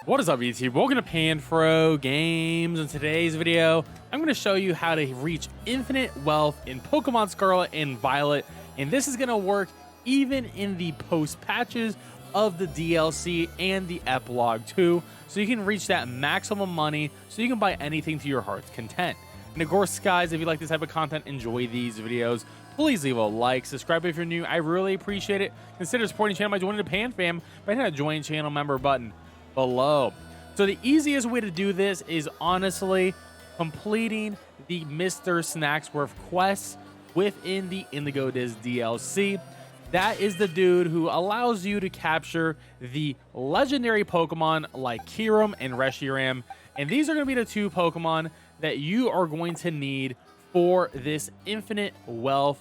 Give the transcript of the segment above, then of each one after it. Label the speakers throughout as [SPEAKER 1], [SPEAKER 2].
[SPEAKER 1] What is up, YouTube? Welcome to PanFro Games. In today's video, I'm going to show you how to reach infinite wealth in Pokemon Scarlet and Violet, and this is going to work even in the post patches of the DLC and the epilogue too, so you can reach that maximum money so you can buy anything to your heart's content. And of course, guys, if you like this type of content, enjoy these videos, please leave a like, subscribe if you're new. I really appreciate it. Consider supporting the channel by joining the Pan Fam by hitting that join channel member button below. So the easiest way to do this is honestly completing the Mr. Snacksworth quests within the Indigo Diz DLC. That is the dude who allows you to capture the legendary Pokemon like Kyurem and Reshiram, and these are going to be the two Pokemon that you are going to need for this infinite wealth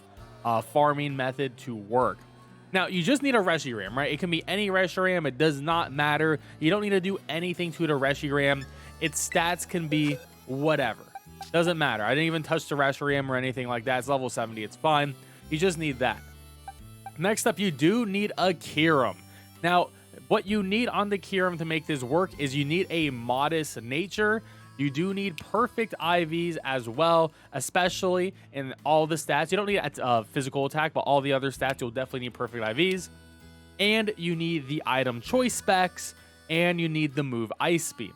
[SPEAKER 1] farming method to work. Now, you just need a Reshiram, right? It can be any Reshiram. It does not matter. You don't need to do anything to the Reshiram. Its stats can be whatever. Doesn't matter. I didn't even touch the Reshiram or anything like that. It's level 70. It's fine. You just need that. Next up, you do need a Kyurem. Now, what you need on the Kyurem to make this work is you need a modest nature. You do need perfect IVs as well, especially in all the stats. You don't need a physical attack, but all the other stats, you'll definitely need perfect IVs. And you need the item choice specs, and you need the move Ice Beam.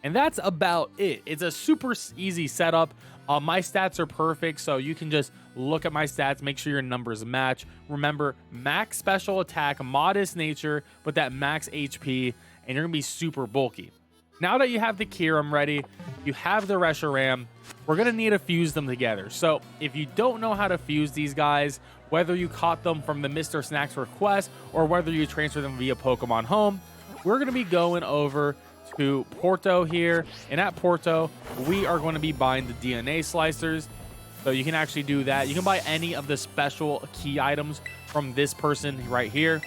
[SPEAKER 1] And that's about it. It's a super easy setup. My stats are perfect, so you can just look at my stats, make sure your numbers match. Remember, max special attack, modest nature, but that max HP, and you're going to be super bulky. Now that you have the Kyurem ready, you have the Reshiram, we're going to need to fuse them together. So if you don't know how to fuse these guys, whether you caught them from the Mr. Snacksworth quest or whether you transfer them via Pokemon Home, we're going to be going over to Porto here. And at Porto, we are going to be buying the DNA slicers. So you can actually do that. You can buy any of the special key items from this person right here.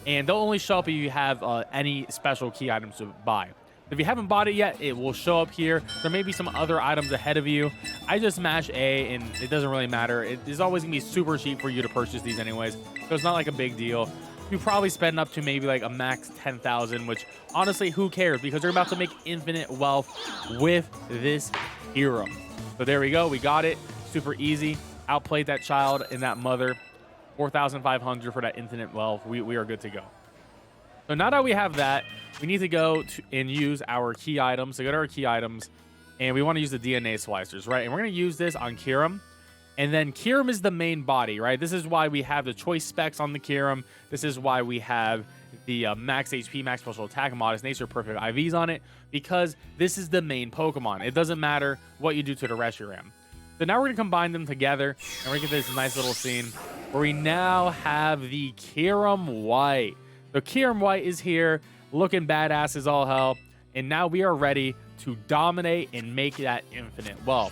[SPEAKER 1] And they'll only show up if you have any special key items to buy. If you haven't bought it yet, it will show up here. There may be some other items ahead of you. I just mash A, and it doesn't really matter. It is always going to be super cheap for you to purchase these anyways, so it's not like a big deal. You probably spend up to maybe like a max 10,000, which honestly, who cares? Because you're about to make infinite wealth with this hero. So there we go. We got it. Super easy. Outplayed that child and that mother. 4,500 for that infinite wealth. We are good to go. So now that we have that, we need to go and use our key items. So go to our key items, and we want to use the DNA slicers, right? And we're going to use this on Kyurem. And then Kyurem is the main body, right? This is why we have the choice specs on the Kyurem. This is why we have the max HP, max special attack, modest nature, perfect IVs on it, because this is the main Pokemon. It doesn't matter what you do to the Reshiram. So now we're going to combine them together, and we're going to get this nice little scene where we now have the Kyurem White. So Kyurem White is here, looking badass as all hell, and now we are ready to dominate and make that infinite wealth.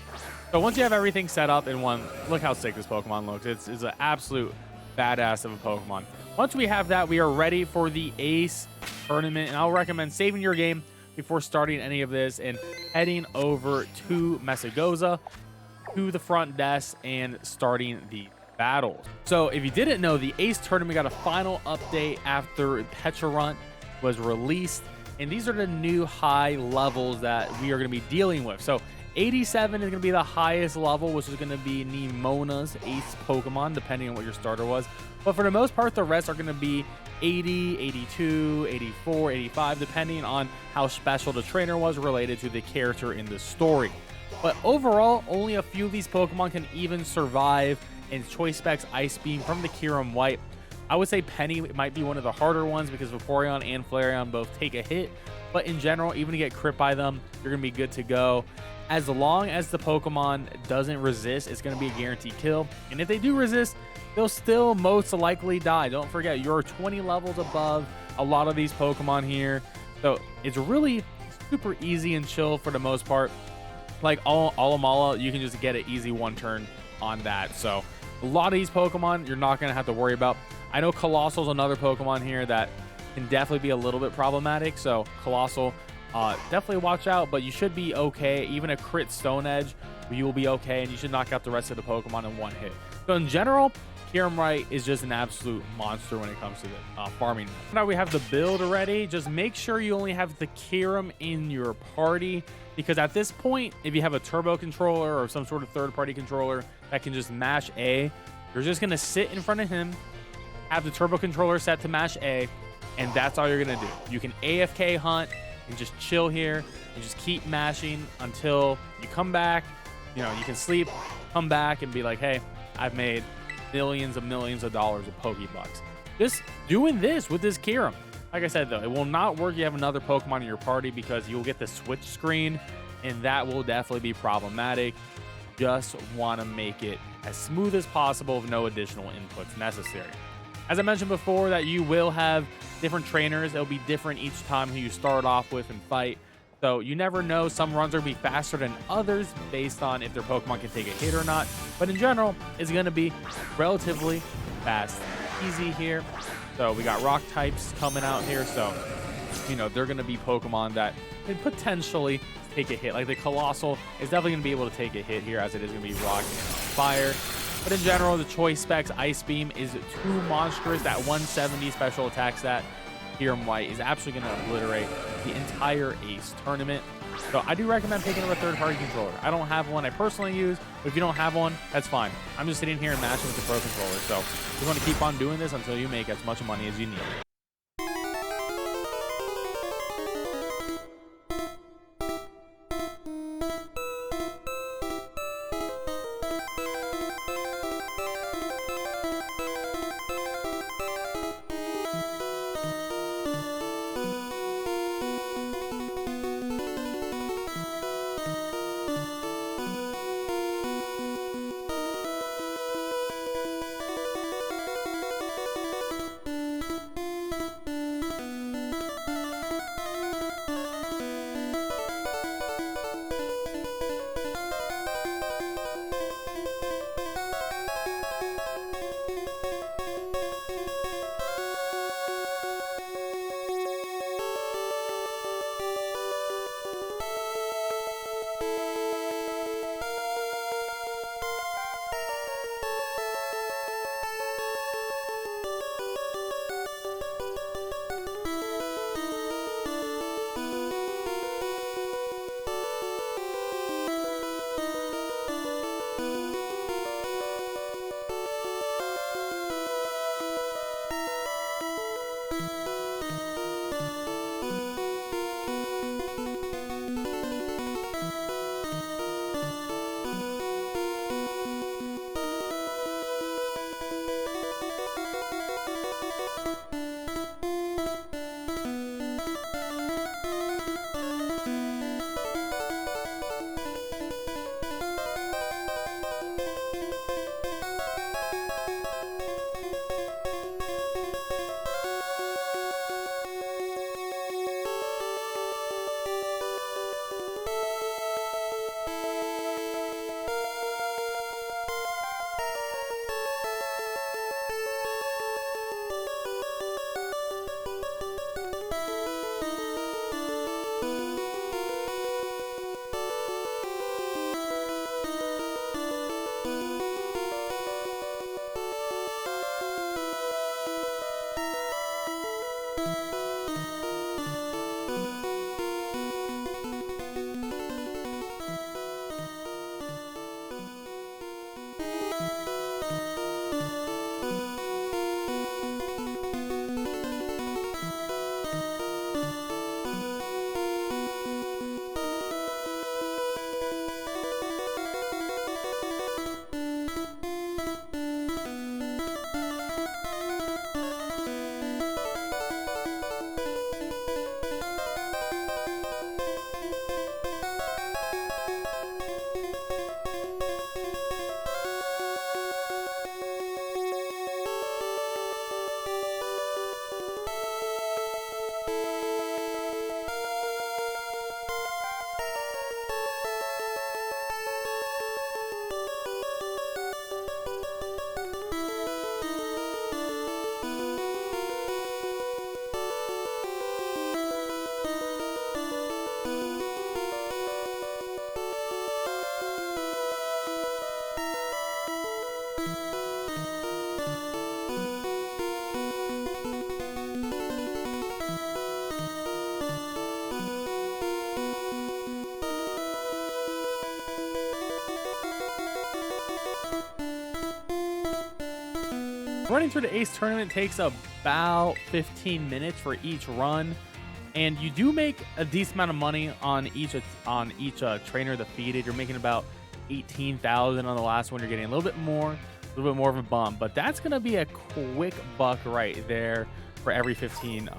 [SPEAKER 1] So once you have everything set up in one, look how sick this Pokemon looks. It's an absolute badass of a Pokemon. Once we have that, we are ready for the Ace tournament, and I'll recommend saving your game before starting any of this and heading over to Mesagoza, to the front desk, and starting the battles. So if you didn't know, the Ace tournament got a final update after Pecharunt was released, and these are the new high levels that we are going to be dealing with. So 87 is going to be the highest level, which is going to be Nemona's Ace Pokemon, depending on what your starter was. But for the most part, the rest are going to be 80, 82, 84, 85, depending on how special the trainer was related to the character in the story. But overall, only a few of these Pokemon can even survive in choice specs Ice Beam from the Kyurem White. I would say Penny might be one of the harder ones because Vaporeon and Flareon both take a hit. But in general, even to get crit by them, you're going to be good to go. As long as the Pokemon doesn't resist, it's going to be a guaranteed kill. And if they do resist, they'll still most likely die. Don't forget, you're 20 levels above a lot of these Pokemon here. So it's really super easy and chill for the most part. Like Alamala, you can just get an easy one turn on that. So a lot of these Pokemon, you're not going to have to worry about. I know Colossal's another Pokemon here that can definitely be a little bit problematic. So Colossal, definitely watch out, but you should be okay. Even a crit Stone Edge, you will be okay, and you should knock out the rest of the Pokemon in one hit. So in general, Kieran Wright is just an absolute monster when it comes to the farming. Now we have the build already. Just make sure you only have the Kieran in your party, because at this point, if you have a turbo controller or some sort of third-party controller that can just mash A, you're just going to sit in front of him, have the turbo controller set to mash A, and that's all you're going to do. You can AFK hunt and just chill here and just keep mashing until you come back. You know, you can sleep, come back, and be like, hey, I've made millions of dollars of Pokebucks. Just doing this with this Kieran. Like I said, though, it will not work if you have another Pokemon in your party, because you'll get the switch screen, and that will definitely be problematic. Just want to make it as smooth as possible with no additional inputs necessary. As I mentioned before, that you will have different trainers. It'll be different each time who you start off with and fight. So you never know. Some runs are going to be faster than others based on if their Pokemon can take a hit or not. But in general, it's going to be relatively fast, easy here. So we got rock types coming out here. So, you know, they're going to be Pokemon that could potentially take a hit. Like the Colossal is definitely going to be able to take a hit here, as it is going to be rock and fire. But in general, the choice specs, Ice Beam is too monstrous. That 170 special attack stat here in white is absolutely going to obliterate the entire Ace tournament. So I do recommend picking up a third-party controller. I don't have one I personally use, but if you don't have one, that's fine. I'm just sitting here and mashing with the Pro Controller. So you want to keep on doing this until you make as much money as you need. Running through the Ace tournament takes about 15 minutes for each run, and you do make a decent amount of money on each trainer defeated. You're making about 18,000 on the last one. You're getting a little bit more of a bump, but that's gonna be a quick buck right there for every 15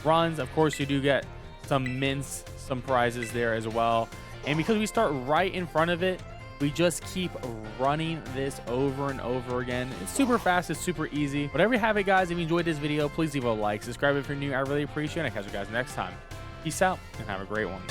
[SPEAKER 1] runs. Of course, you do get some mints, some prizes there as well, and because we start right in front of it, we just keep running this over and over again. It's super fast, it's super easy. Whatever you have it, guys, if you enjoyed this video, please leave a like, subscribe if you're new. I really appreciate it. I'll catch you guys next time. Peace out and have a great one.